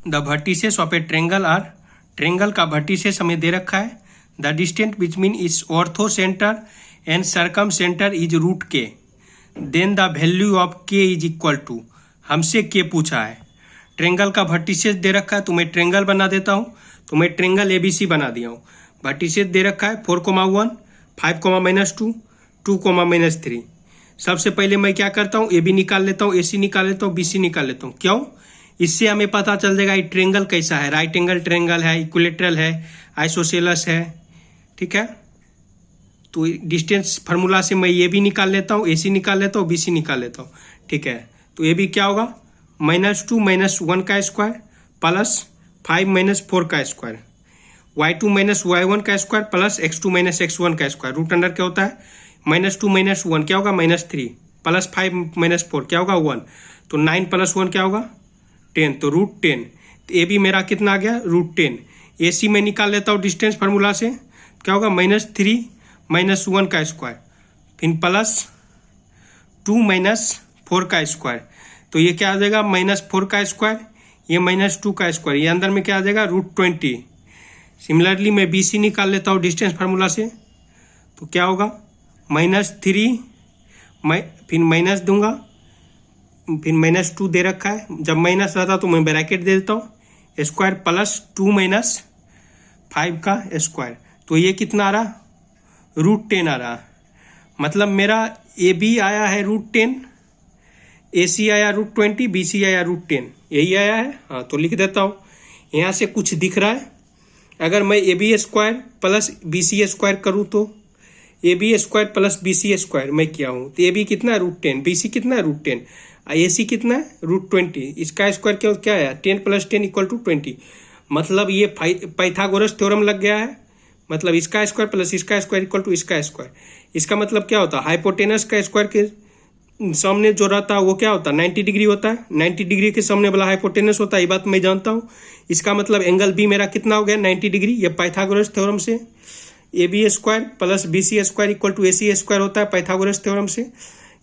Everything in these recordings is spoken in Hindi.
The vertices of a triangle are, triangle का वर्टिसेस हमें दे रखा है। The distance between is orthocentre and circumcentre is root k, then the value of k is equal to, हमसे के पूछा है। ट्रेंगल का वर्टिसेस दे रखा है तो मैं ट्रेंगल बना देता हूँ। तो मैं ट्रेंगल ABC बना दिया हूँ। वर्टिसेस दे रखा है 4,1, 5,-2, 2,-3। सबसे पहले मैं क्या करता हूँ, AB निकाल लेता हूँ, AC निकाल लेता हूँ, BC निकाल लेता हूँ। क्यों? इससे हमें पता चल जाएगा ये ट्रेंगल कैसा है, राइट एंगल ट्रेंगल है, इक्विलेटरल है, आइसोसेलस है। ठीक है, तो डिस्टेंस फार्मूला से मैं AB निकाल लेता हूँ, AC निकाल लेता हूँ, BC निकाल लेता हूँ। ठीक है, तो AB क्या होगा, -2 - 1 का स्क्वायर प्लस 5 - 4 का स्क्वायर, y2 - y1 का स्क्वायर प्लस x2 - x1 का स्क्वायर। रूट अंडर क्या होता है, -2 - 1 क्या होगा, -3 प्लस 5 - 4 क्या होगा, 1। तो 9 + 1 क्या होगा, 10। तो √10। तो AB मेरा कितना आ गया, √10। AC में निकाल लेता हूँ डिस्टेंस फार्मूला से, क्या होगा, -3 - 1 का स्क्वायर फिर प्लस 2 - 4 का स्क्वायर। तो ये क्या आ जाएगा, -4 का स्क्वायर, ये -2 का स्क्वायर, ये अंदर में क्या आ जाएगा, √20। सिमिलरली मैं BC निकाल लेता हूँ डिस्टेंस फार्मूला से, तो क्या होगा, -3 फिर माइनस दूंगा, फिर -2 दे रखा है। जब माइनस रहता तो मैं ब्रैकेट दे देता हूँ, स्क्वायर प्लस 2 - 5 का स्क्वायर। तो ये कितना आ रहा, √10 आ रहा। मतलब मेरा AB आया है √10, AC आया √20, BC आया √10, यही आया है। हाँ, तो लिख देता हूँ। यहाँ से कुछ दिख रहा है, अगर मैं AB square plus BC square करूँ तो AB square plus BC square मैं किया हूँ, तो AB कितना है, √10, BC कितना है, √10, AC कितना है, √20। इसका स्क्वायर क्या आया, 10 + 10 = 20। मतलब ये पाइथागोरस थ्योरम लग गया है। मतलब इसका स्क्वायर प्लस इसका स्क्वायर इक्वल टू इसका स्क्वायर। इसका मतलब क्या होता है, हाइपोटेनस का स्क्वायर के सामने जो रहता है वो क्या होता है, 90 डिग्री होता है। 90 डिग्री के सामने वाला हाइपोटेनस होता है, ये बात मैं जानता हूँ। इसका मतलब एंगल B मेरा कितना हो गया, 90 डिग्री। ये पाइथागोरस थ्योरम से AB square plus BC square equal to AC square होता है पाइथागोरस थ्योरम से।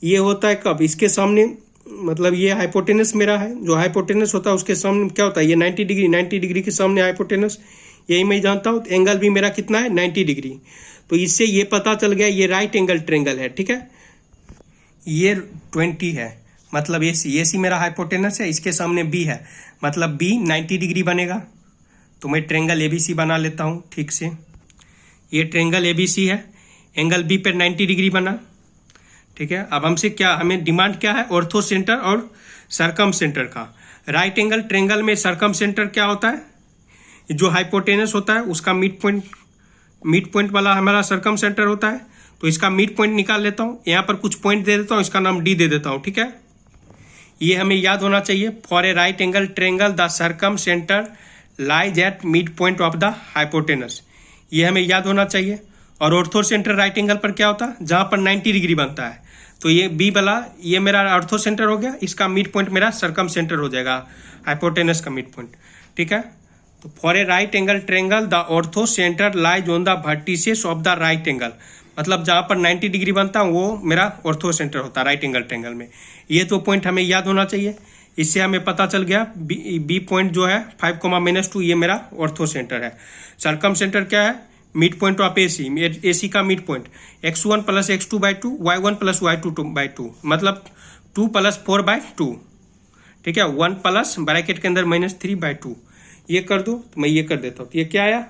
ये होता है कब, इसके सामने, मतलब ये हाइपोटेनस मेरा है, जो हाइपोटेनस होता है उसके सामने क्या होता है, ये 90 डिग्री, 90 डिग्री के सामने हाइपोटेनस, यही मैं जानता हूँ। एंगल भी मेरा कितना है, 90 डिग्री। तो इससे ये पता चल गया ये राइट एंगल ट्रेंगल है। ठीक है, ये 20 है, मतलब AC मेरा हाइपोटेनस है, इसके सामने B है, मतलब B 90 डिग्री बनेगा। तो मैं ट्रेंगल ABC बना लेता हूँ ठीक से। ये ट्रेंगल ABC है, एंगल B पर 90 डिग्री बना। ठीक है, अब हमसे क्या, हमें डिमांड क्या है, ऑर्थो सेंटर और सरकम सेंटर का। राइट एंगल ट्रेंगल में सरकम सेंटर क्या होता है, जो हाइपोटेनस होता है उसका मिड पॉइंट वाला हमारा सरकम सेंटर होता है। तो इसका मिड पॉइंट निकाल लेता हूँ, यहाँ पर कुछ पॉइंट दे देता हूँ, इसका नाम D दे देता हूँ। ठीक है, ये हमें याद होना चाहिए। For a right angle triangle the circumcentre lies at mid point of the hypotenuse, ये हमें याद होना चाहिए। और ऑर्थो सेंटर राइट एंगल पर क्या होता है, जहाँ पर 90 डिग्री बनता है। तो ये B वाला, ये मेरा ऑर्थो सेंटर हो गया, इसका मिड पॉइंट मेरा सरकम सेंटर हो जाएगा, हाइपोटेनस का मिड पॉइंट। ठीक है, तो for a right angle triangle the ortho centre lies on the vertices of the right angle, मतलब जहाँ पर 90 डिग्री बनता है वो मेरा ऑर्थो सेंटर होता है राइट एंगल ट्रेंगल में। ये तो पॉइंट हमें याद होना चाहिए। इससे हमें पता चल गया B पॉइंट जो है 5, -2 ये मेरा ऑर्थो सेंटर है। सरकम सेंटर क्या है, मिड पॉइंट ऑफ AC का mid point x1 + x2/2, y1 + y2/2, मतलब 2 + 4/2। ठीक है, 1 प्लस ब्रैकेट के अंदर -3/2। ये कर दो, तो मैं ये कर देता हूँ। तो ये क्या आया,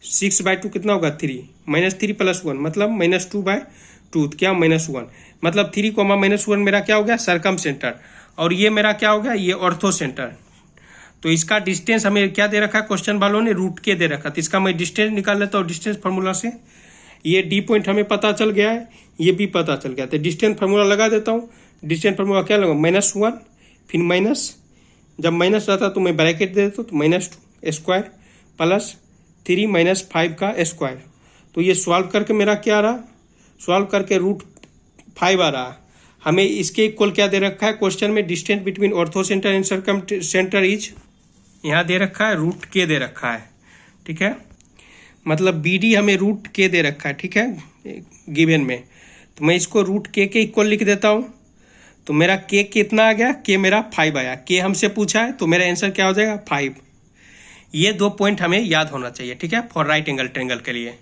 6/2 कितना होगा, 3 -3 + 1 मतलब -2/2, क्या -1, मतलब 3, -1 मेरा क्या हो गया, सरकम सेंटर। और ये मेरा क्या हो गया, ये ऑर्थो सेंटर। तो इसका डिस्टेंस हमें क्या दे रखा है, क्वेश्चन वालों ने √k दे रखा। तो इसका मैं डिस्टेंस निकाल लेता हूँ डिस्टेंस फार्मूला से। ये D पॉइंट हमें पता चल गया है, ये B पता चल गया। तो डिस्टेंस फार्मूला लगा देता हूँ। डिस्टेंस फार्मूला क्या लगा, -1 फिर माइनस, जब माइनस रहता तो मैं ब्रैकेट दे देता हूँ, तो -2 स्क्वायर प्लस 3 - 5 का स्क्वायर। तो ये सॉल्व करके मेरा क्या आ रहा, सॉल्व करके √5 आ रहा। हमें इसके इक्वल क्या दे रखा है क्वेश्चन में, distance between orthocentre and circumcentre is, यहाँ दे रखा है √k दे रखा है। ठीक है, मतलब BD हमें √k दे रखा है। ठीक है, गिवन में। तो मैं इसको √k के इक्वल लिख देता हूँ। तो मेरा k कितना आ गया, k मेरा 5 आया। k हमसे पूछा है तो मेरा आंसर क्या हो जाएगा, 5। ये 2 पॉइंट हमें याद होना चाहिए, ठीक है, फॉर राइट एंगल ट्रेंगल के लिए।